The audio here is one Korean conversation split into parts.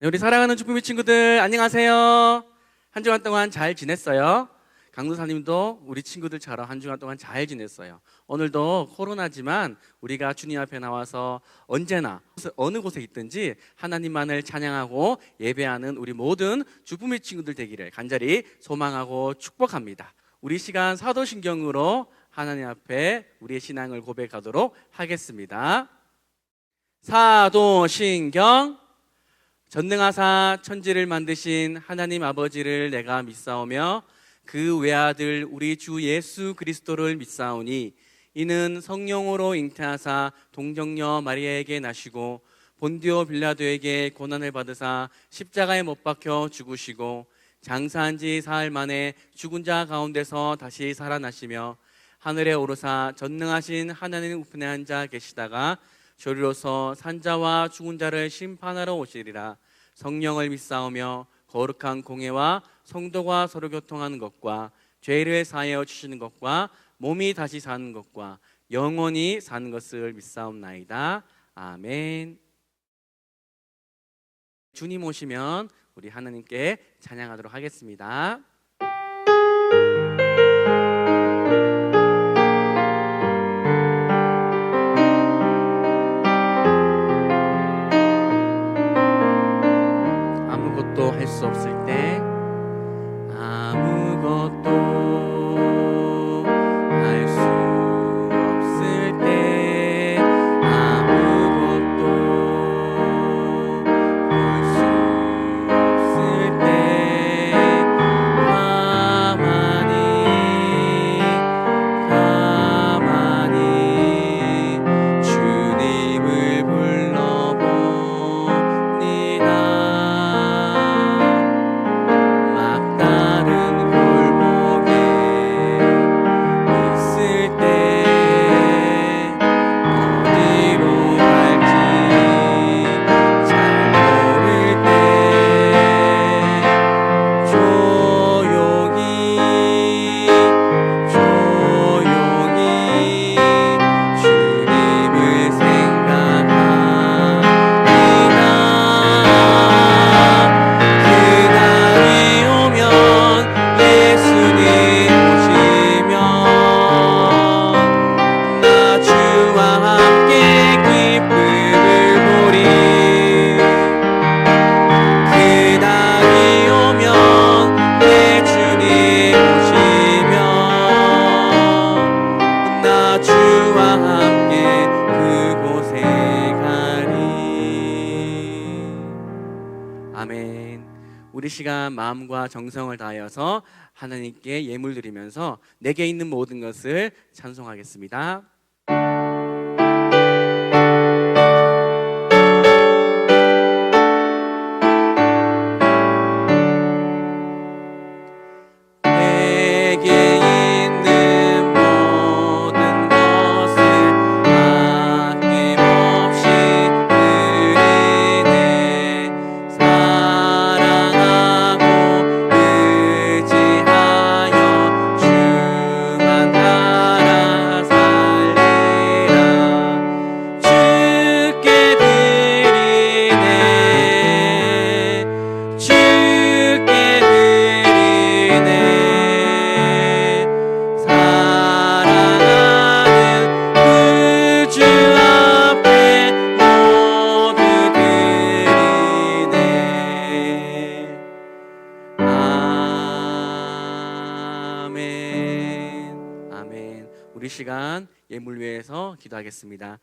우리 사랑하는 주부미 친구들 안녕하세요. 한 주간 동안 잘 지냈어요? 강도사님도 우리 친구들처럼 한 주간 동안 잘 지냈어요. 오늘도 코로나지만 우리가 주님 앞에 나와서 언제나 어느 곳에 있든지 하나님만을 찬양하고 예배하는 우리 모든 주부미 친구들 되기를 간절히 소망하고 축복합니다. 우리 시간 사도신경으로 하나님 앞에 우리의 신앙을 고백하도록 하겠습니다. 사도신경. 전능하사 천지를 만드신 하나님 아버지를 내가 믿사오며 그 외아들 우리 주 예수 그리스도를 믿사오니 이는 성령으로 잉태하사 동정녀 마리아에게 나시고 본디오 빌라도에게 고난을 받으사 십자가에 못 박혀 죽으시고 장사한 지 사흘 만에 죽은 자 가운데서 다시 살아나시며 하늘에 오르사 전능하신 하나님 우편에 앉아 계시다가 저리로서 산자와 죽은 자를 심판하러 오시리라. 성령을 믿사오며 거룩한 공예와 성도가 서로 교통하는 것과 죄를 사하여 주시는 것과 몸이 다시 사는 것과 영원히 사는 것을 믿사옵나이다. 아멘. 주님 오시면 우리 하나님께 찬양하도록 하겠습니다. 아무것도 할 수 없을 때 아무것도 할 수 없을 때 아무것도 볼 수 없을 때 가만히 주님을 불러봅니다. 막다른 골목에 있을 때 어디로 갈지 잘 모를 때 조용히 주님을 생각합니다. 그날이 오면 예수님 오시면 나 주와 함께 기쁨을 보리. 그날이 오면 내 주님 오시면 나 주와 함께 그곳에 가리. 아멘. 우리 시간 마음과 정성을 다하여서 하나님께 예물 드리면서 내게 있는 모든 것을 찬송하겠습니다. 내게 있는 모든 것을 아낌없이 드리네. 사랑하고 의지하여 주만 따라 살리라. 주께 드리네. 주께 드리네. 사랑하는 그 주 앞에 모두 드리네. 아멘. 아멘. 우리 시간 예물 위해서 기도하겠습니다.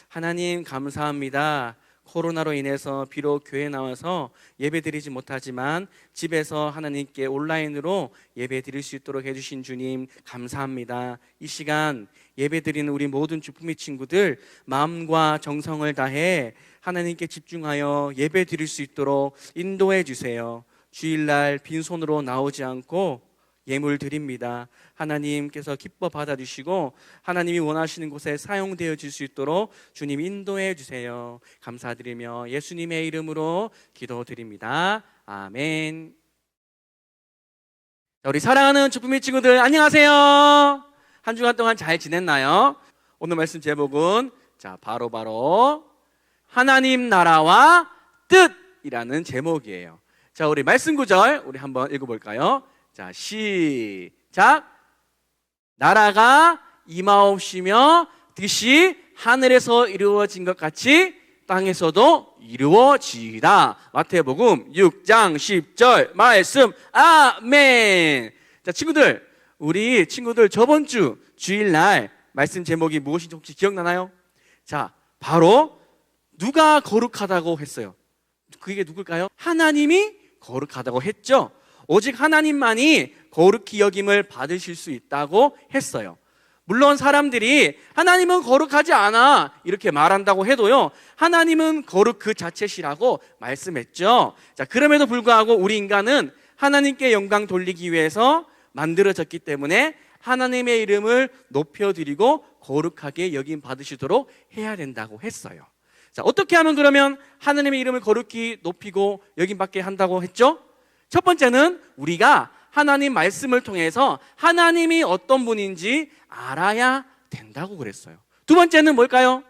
하나님 감사합니다. 코로나로 인해서 비록 교회에 나와서 예배 드리지 못하지만 집에서 하나님께 온라인으로 예배 드릴 수 있도록 해주신 주님 감사합니다. 이 시간 예배 드리는 우리 모든 주부미 친구들 마음과 정성을 다해 하나님께 집중하여 예배 드릴 수 있도록 인도해 주세요. 주일날 빈손으로 나오지 않고 예물 드립니다. 하나님께서 기뻐 받아주시고 하나님이 원하시는 곳에 사용되어질 수 있도록 주님 인도해 주세요. 감사드리며 예수님의 이름으로 기도드립니다. 아멘. 우리 사랑하는 주부미 친구들 안녕하세요. 한 주간 동안 잘 지냈나요? 오늘 말씀 제목은 바로 하나님 나라와 뜻 이라는 제목이에요. 자, 우리 말씀 구절 우리 한번 읽어볼까요? 자, 시작. 나라가 임하옵시며 뜻이 하늘에서 이루어진 것 같이 땅에서도 이루어지이다. 마태복음 6장 10절 말씀. 아멘. 자, 우리 친구들 저번 주 주일날 말씀 제목이 무엇인지 혹시 기억나나요? 자, 바로 누가 거룩하다고 했어요? 그게 누굴까요? 하나님이 거룩하다고 했죠. 오직 하나님만이 거룩히 여김을 받으실 수 있다고 했어요. 물론 사람들이 하나님은 거룩하지 않아 이렇게 말한다고 해도요, 하나님은 거룩 그 자체시라고 말씀했죠. 자, 그럼에도 불구하고 우리 인간은 하나님께 영광 돌리기 위해서 만들어졌기 때문에 하나님의 이름을 높여드리고 거룩하게 여김 받으시도록 해야 된다고 했어요. 자, 어떻게 하면 그러면 하나님의 이름을 거룩히 높이고 여김 받게 한다고 했죠? 첫 번째는 우리가 하나님 말씀을 통해서 하나님이 어떤 분인지 알아야 된다고 그랬어요. 두 번째는 뭘까요?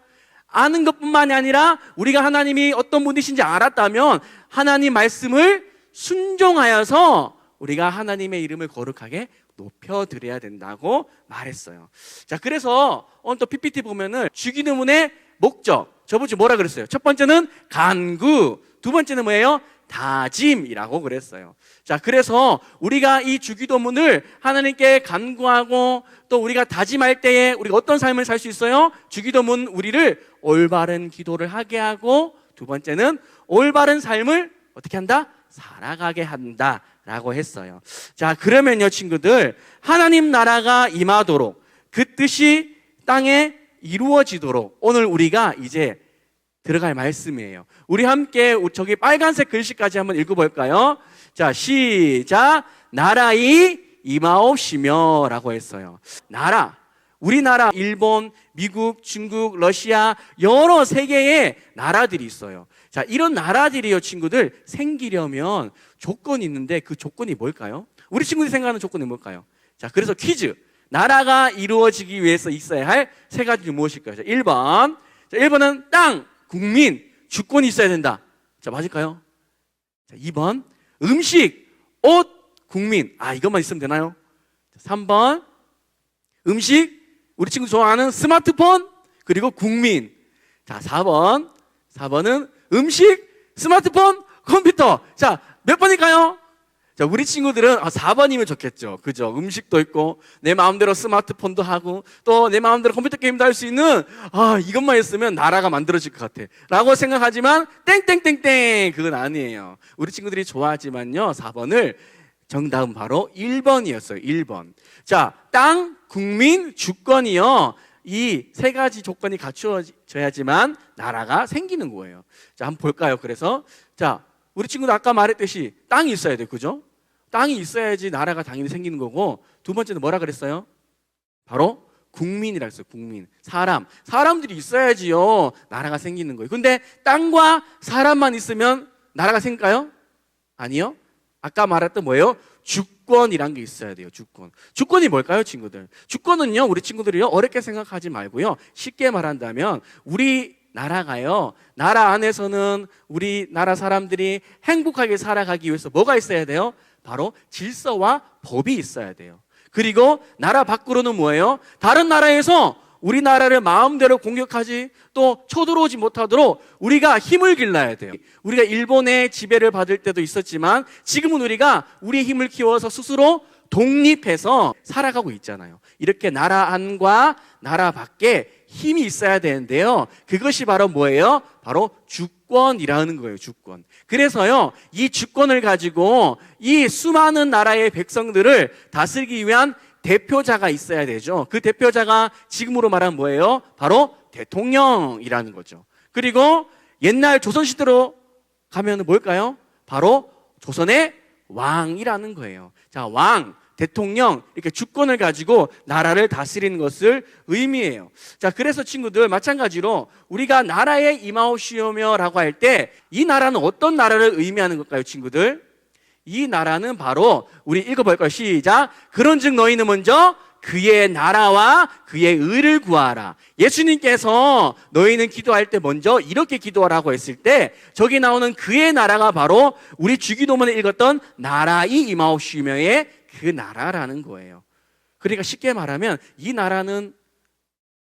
아는 것뿐만이 아니라 우리가 하나님이 어떤 분이신지 알았다면 하나님 말씀을 순종하여서 우리가 하나님의 이름을 거룩하게 높여드려야 된다고 말했어요. 자, 그래서 오늘 또 PPT 보면은 주기도문의 목적, 저번 주 뭐라 그랬어요? 첫 번째는 간구, 두 번째는 뭐예요? 다짐이라고 그랬어요. 자, 그래서 우리가 이 주기도문을 하나님께 간구하고 또 우리가 다짐할 때에 우리가 어떤 삶을 살 수 있어요? 주기도문 우리를 올바른 기도를 하게 하고, 두 번째는 올바른 삶을 어떻게 한다? 살아가게 한다라고 했어요. 자, 그러면요 친구들, 하나님 나라가 임하도록 그 뜻이 땅에 이루어지도록 오늘 우리가 이제 들어갈 말씀이에요. 우리 함께 저기 빨간색 글씨까지 한번 읽어볼까요? 자, 시작. 나라이 임하옵시며 라고 했어요. 나라, 우리나라, 일본, 미국, 중국, 러시아 여러 세계의 나라들이 있어요. 자, 이런 나라들이요 친구들 생기려면 조건이 있는데 그 조건이 뭘까요? 우리 친구들이 생각하는 조건이 뭘까요? 자, 그래서 퀴즈. 나라가 이루어지기 위해서 있어야 할 세 가지 무엇일까요? 자, 1번. 자, 1번은 땅, 국민, 주권이 있어야 된다. 자, 맞을까요? 자, 2번. 음식, 옷, 국민. 아, 이것만 있으면 되나요? 자, 3번. 음식, 우리 친구 좋아하는 스마트폰, 그리고 국민. 자, 4번. 4번은 음식, 스마트폰, 컴퓨터. 자, 몇 번일까요? 자, 우리 친구들은 4번이면 좋겠죠. 그죠? 음식도 있고, 내 마음대로 스마트폰도 하고, 또 내 마음대로 컴퓨터 게임도 할 수 있는, 이것만 있으면 나라가 만들어질 것 같아. 라고 생각하지만, 땡땡땡땡! 그건 아니에요. 우리 친구들이 좋아하지만요, 4번을, 정답은 바로 1번이었어요. 1번. 자, 땅, 국민, 주권이요. 이 세 가지 조건이 갖추어져야지만 나라가 생기는 거예요. 자, 한번 볼까요? 그래서, 자, 우리 친구도 아까 말했듯이 땅이 있어야 돼요. 그죠? 땅이 있어야지 나라가 당연히 생기는 거고, 두 번째는 뭐라 그랬어요? 바로 국민이라 했어요. 국민. 사람들이 있어야지요 나라가 생기는 거예요. 근데 땅과 사람만 있으면 나라가 생길까요? 아니요. 아까 말했던 뭐예요? 주권이란 게 있어야 돼요. 주권이 뭘까요, 친구들? 주권은요, 우리 친구들이요 어렵게 생각하지 말고요, 쉽게 말한다면 우리 나라가요, 나라 안에서는 우리 나라 사람들이 행복하게 살아가기 위해서 뭐가 있어야 돼요? 바로 질서와 법이 있어야 돼요. 그리고 나라 밖으로는 뭐예요? 다른 나라에서 우리나라를 마음대로 공격하지 또 쳐들어오지 못하도록 우리가 힘을 길러야 돼요. 우리가 일본의 지배를 받을 때도 있었지만 지금은 우리가 우리의 힘을 키워서 스스로 독립해서 살아가고 있잖아요. 이렇게 나라 안과 나라 밖에 힘이 있어야 되는데요, 그것이 바로 뭐예요? 바로 주권이라는 거예요. 주권. 그래서요, 이 주권을 가지고 이 수많은 나라의 백성들을 다스리기 위한 대표자가 있어야 되죠. 그 대표자가 지금으로 말하면 뭐예요? 바로 대통령이라는 거죠. 그리고 옛날 조선시대로 가면 뭘까요? 바로 조선의 왕이라는 거예요. 자, 왕, 대통령, 이렇게 주권을 가지고 나라를 다스리는 것을 의미해요. 자, 그래서 친구들 마찬가지로 우리가 나라에 임하옵시오며 라고 할 때 이 나라는 어떤 나라를 의미하는 걸까요, 친구들? 이 나라는 바로 우리 읽어볼까요? 시작. 그런즉 너희는 먼저 그의 나라와 그의 의를 구하라. 예수님께서 너희는 기도할 때 먼저 이렇게 기도하라고 했을 때 저기 나오는 그의 나라가 바로 우리 주기도문에 읽었던 나라이 임하옵시며의 그 나라라는 거예요. 그러니까 쉽게 말하면 이 나라는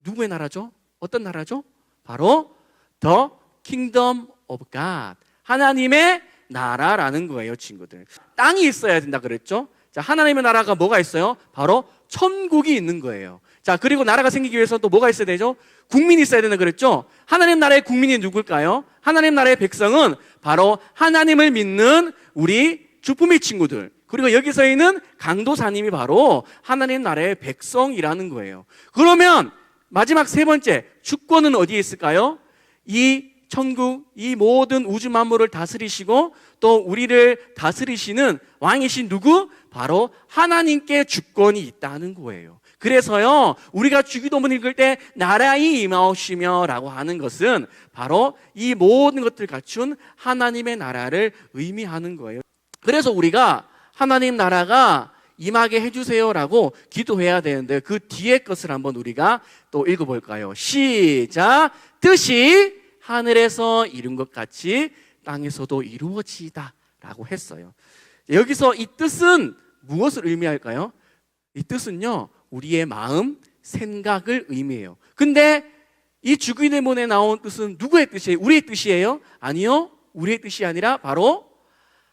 누구의 나라죠? 어떤 나라죠? 바로 The Kingdom of God, 하나님의 나라라는 거예요, 친구들. 땅이 있어야 된다 그랬죠? 자, 하나님의 나라가 뭐가 있어요? 바로 천국이 있는 거예요. 자, 그리고 나라가 생기기 위해서 또 뭐가 있어야 되죠? 국민이 있어야 된다 그랬죠? 하나님 나라의 국민이 누굴까요? 하나님 나라의 백성은 바로 하나님을 믿는 우리 주품의 친구들, 그리고 여기서 있는 강도사님이 바로 하나님 나라의 백성이라는 거예요. 그러면 마지막 세 번째, 주권은 어디에 있을까요? 이 천국, 이 모든 우주 만물을 다스리시고 또 우리를 다스리시는 왕이신 누구? 바로 하나님께 주권이 있다는 거예요. 그래서요, 우리가 주기도문 읽을 때 나라이 임하옵시며 라고 하는 것은 바로 이 모든 것들 갖춘 하나님의 나라를 의미하는 거예요. 그래서 우리가 하나님 나라가 임하게 해주세요라고 기도해야 되는데 그 뒤에 것을 한번 우리가 또 읽어볼까요? 시작! 뜻이 하늘에서 이룬 것 같이 땅에서도 이루어지이다 라고 했어요. 여기서 이 뜻은 무엇을 의미할까요? 이 뜻은요, 우리의 마음, 생각을 의미해요. 근데 이 주기도문에 나온 뜻은 누구의 뜻이에요? 우리의 뜻이에요? 아니요, 우리의 뜻이 아니라 바로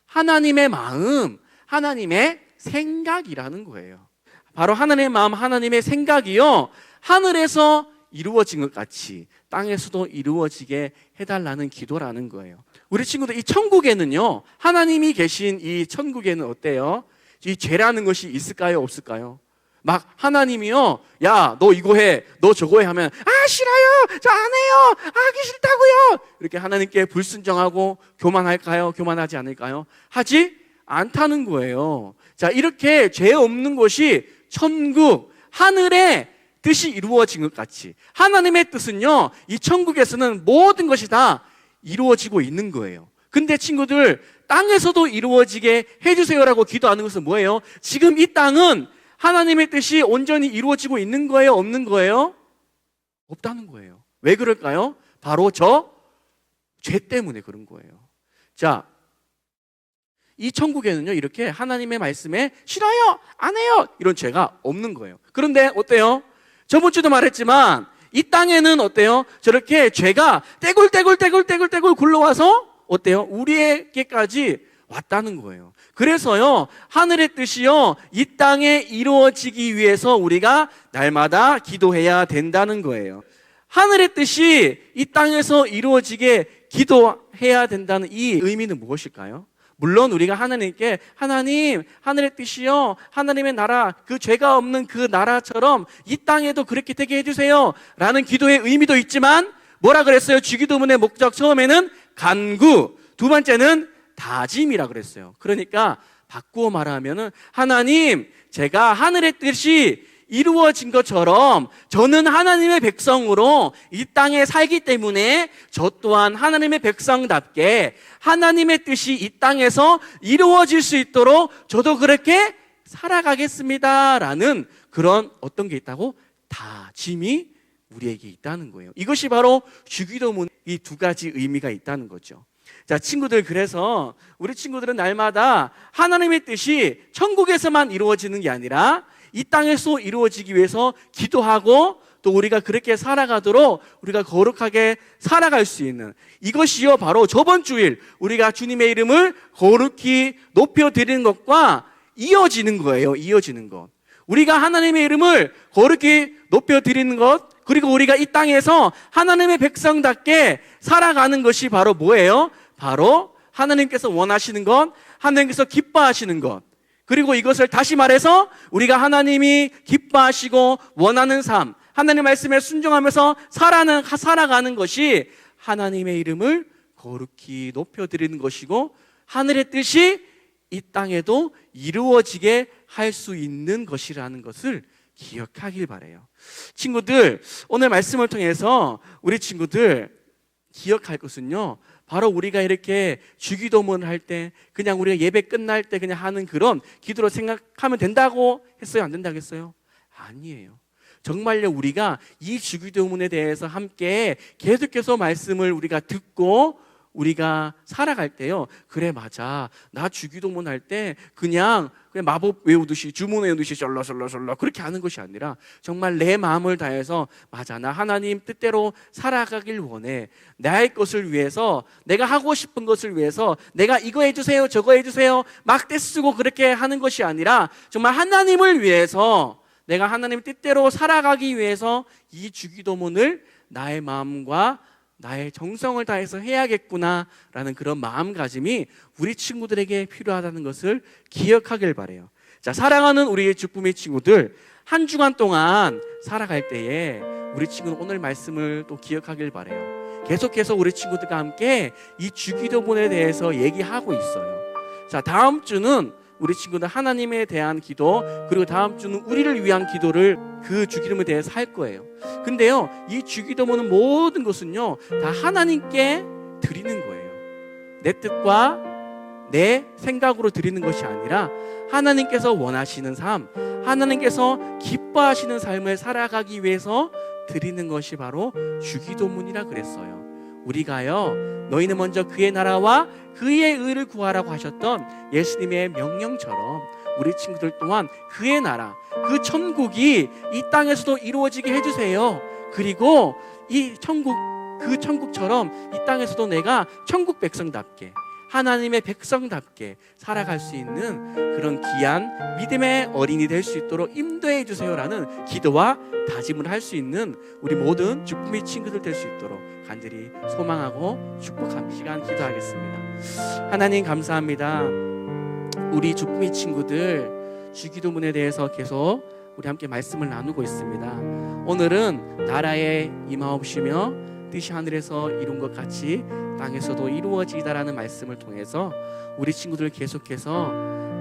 하나님의 마음, 하나님의 생각이라는 거예요. 바로 하나님의 마음, 하나님의 생각이요, 하늘에서 이루어진 것 같이 땅에서도 이루어지게 해달라는 기도라는 거예요. 우리 친구들, 이 천국에는요, 하나님이 계신 이 천국에는 어때요? 이 죄라는 것이 있을까요? 없을까요? 막 하나님이요, 야, 너 이거 해, 너 저거 해 하면 싫어요, 저 안 해요, 하기 싫다고요, 이렇게 하나님께 불순종하고 교만할까요? 교만하지 않을까요? 하지 않다는 거예요. 자, 이렇게 죄 없는 곳이 천국, 하늘의 뜻이 이루어진 것 같이 하나님의 뜻은요, 이 천국에서는 모든 것이 다 이루어지고 있는 거예요. 근데 친구들, 땅에서도 이루어지게 해주세요라고 기도하는 것은 뭐예요? 지금 이 땅은 하나님의 뜻이 온전히 이루어지고 있는 거예요? 없는 거예요? 없다는 거예요. 왜 그럴까요? 바로 저 죄 때문에 그런 거예요. 자, 이 천국에는요, 이렇게 하나님의 말씀에 싫어요, 안 해요, 이런 죄가 없는 거예요. 그런데 어때요? 저번 주도 말했지만 이 땅에는 어때요? 저렇게 죄가 떼굴떼굴 굴러와서 어때요? 우리에게까지 왔다는 거예요. 그래서요, 하늘의 뜻이요, 이 땅에 이루어지기 위해서 우리가 날마다 기도해야 된다는 거예요. 하늘의 뜻이 이 땅에서 이루어지게 기도해야 된다는 이 의미는 무엇일까요? 물론 우리가 하나님께 하나님, 하늘의 뜻이요, 하나님의 나라, 그 죄가 없는 그 나라처럼 이 땅에도 그렇게 되게 해주세요 라는 기도의 의미도 있지만, 뭐라 그랬어요? 주기도문의 목적 처음에는 간구, 두 번째는 다짐이라 그랬어요. 그러니까 바꾸어 말하면은 하나님, 제가 하늘의 뜻이 이루어진 것처럼 저는 하나님의 백성으로 이 땅에 살기 때문에 저 또한 하나님의 백성답게 하나님의 뜻이 이 땅에서 이루어질 수 있도록 저도 그렇게 살아가겠습니다 라는 그런 어떤 게 있다고? 다짐이 우리에게 있다는 거예요. 이것이 바로 주기도문, 이 두 가지 의미가 있다는 거죠. 자, 친구들, 그래서 우리 친구들은 날마다 하나님의 뜻이 천국에서만 이루어지는 게 아니라 이 땅에서 이루어지기 위해서 기도하고 또 우리가 그렇게 살아가도록 우리가 거룩하게 살아갈 수 있는, 이것이요 바로 저번 주일 우리가 주님의 이름을 거룩히 높여드리는 것과 이어지는 거예요. 이어지는 것, 우리가 하나님의 이름을 거룩히 높여드리는 것, 그리고 우리가 이 땅에서 하나님의 백성답게 살아가는 것이 바로 뭐예요? 바로 하나님께서 원하시는 것, 하나님께서 기뻐하시는 것, 그리고 이것을 다시 말해서 우리가 하나님이 기뻐하시고 원하는 삶, 하나님 말씀에 순종하면서 살아가는 것이 하나님의 이름을 거룩히 높여드리는 것이고 하늘의 뜻이 이 땅에도 이루어지게 할 수 있는 것이라는 것을 기억하길 바라요. 친구들, 오늘 말씀을 통해서 우리 친구들 기억할 것은요, 바로 우리가 이렇게 주기도문을 할 때 그냥 우리가 예배 끝날 때 그냥 하는 그런 기도로 생각하면 된다고 했어요? 안 된다고 했어요? 아니에요. 정말요, 우리가 이 주기도문에 대해서 함께 계속해서 말씀을 우리가 듣고 우리가 살아갈 때요, 그래 맞아, 나 주기도문 할 때 그냥 마법 외우듯이 주문 외우듯이 절러절러절러 그렇게 하는 것이 아니라 정말 내 마음을 다해서 맞아, 나 하나님 뜻대로 살아가길 원해. 나의 것을 위해서, 내가 하고 싶은 것을 위해서 내가 이거 해주세요 저거 해주세요 막 떼쓰고 그렇게 하는 것이 아니라 정말 하나님을 위해서, 내가 하나님 뜻대로 살아가기 위해서 이 주기도문을 나의 마음과 나의 정성을 다해서 해야겠구나라는 그런 마음가짐이 우리 친구들에게 필요하다는 것을 기억하길 바래요. 자, 사랑하는 우리 주꾸미 친구들, 한 주간 동안 살아갈 때에 우리 친구는 오늘 말씀을 또 기억하길 바래요. 계속해서 우리 친구들과 함께 이 주기도문에 대해서 얘기하고 있어요. 자, 다음 주는 우리 친구들 하나님에 대한 기도, 그리고 다음 주는 우리를 위한 기도를 그 주기도문에 대해서 할 거예요. 근데요, 이 주기도문은 모든 것은요 다 하나님께 드리는 거예요. 내 뜻과 내 생각으로 드리는 것이 아니라 하나님께서 원하시는 삶, 하나님께서 기뻐하시는 삶을 살아가기 위해서 드리는 것이 바로 주기도문이라 그랬어요. 우리가요, 너희는 먼저 그의 나라와 그의 의를 구하라고 하셨던 예수님의 명령처럼 우리 친구들 또한 그의 나라, 그 천국이 이 땅에서도 이루어지게 해주세요. 그리고 이 천국, 그 천국처럼 이 땅에서도 내가 천국 백성답게, 하나님의 백성답게 살아갈 수 있는 그런 귀한 믿음의 어린이 될 수 있도록 인도해 주세요라는 기도와 다짐을 할 수 있는 우리 모든 주꾸미 친구들 될 수 있도록 간절히 소망하고 축복한 시간 기도하겠습니다. 하나님 감사합니다. 우리 주꾸미 친구들 주기도문에 대해서 계속 우리 함께 말씀을 나누고 있습니다. 오늘은 나라에 임하옵시며 뜻이 하늘에서 이룬 것 같이 땅에서도 이루어지다라는 말씀을 통해서 우리 친구들 계속해서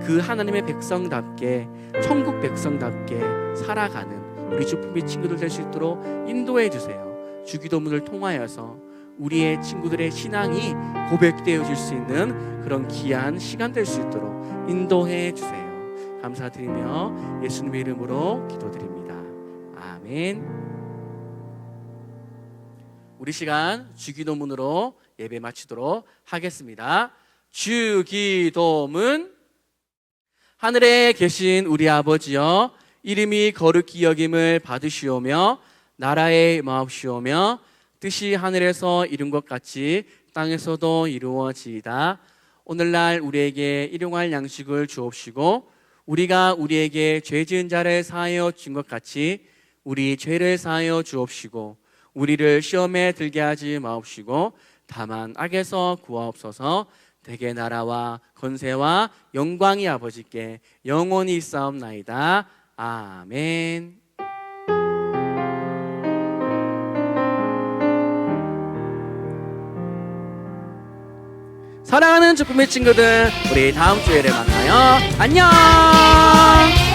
그 하나님의 백성답게, 천국 백성답게 살아가는 우리 주꾸미 친구들 될 수 있도록 인도해 주세요. 주기도문을 통하여서 우리의 친구들의 신앙이 고백되어질 수 있는 그런 귀한 시간 될 수 있도록 인도해 주세요. 감사드리며 예수님의 이름으로 기도드립니다. 아멘. 우리 시간 주기도문으로 예배 마치도록 하겠습니다. 주기도문. 하늘에 계신 우리 아버지여, 이름이 거룩히 여김을 받으시오며 나라에 임하옵시오며 뜻이 하늘에서 이룬 것 같이 땅에서도 이루어지이다. 오늘날 우리에게 일용할 양식을 주옵시고 우리가 우리에게 죄 지은 자를 사하여 준 것 같이 우리 죄를 사하여 주옵시고 우리를 시험에 들게 하지 마옵시고 다만 악에서 구하옵소서. 대개 나라와 권세와 영광이 아버지께 영원히 있사옵나이다. 아멘. 사랑하는 주꾸미 친구들, 우리 다음 주에 만나요. 안녕.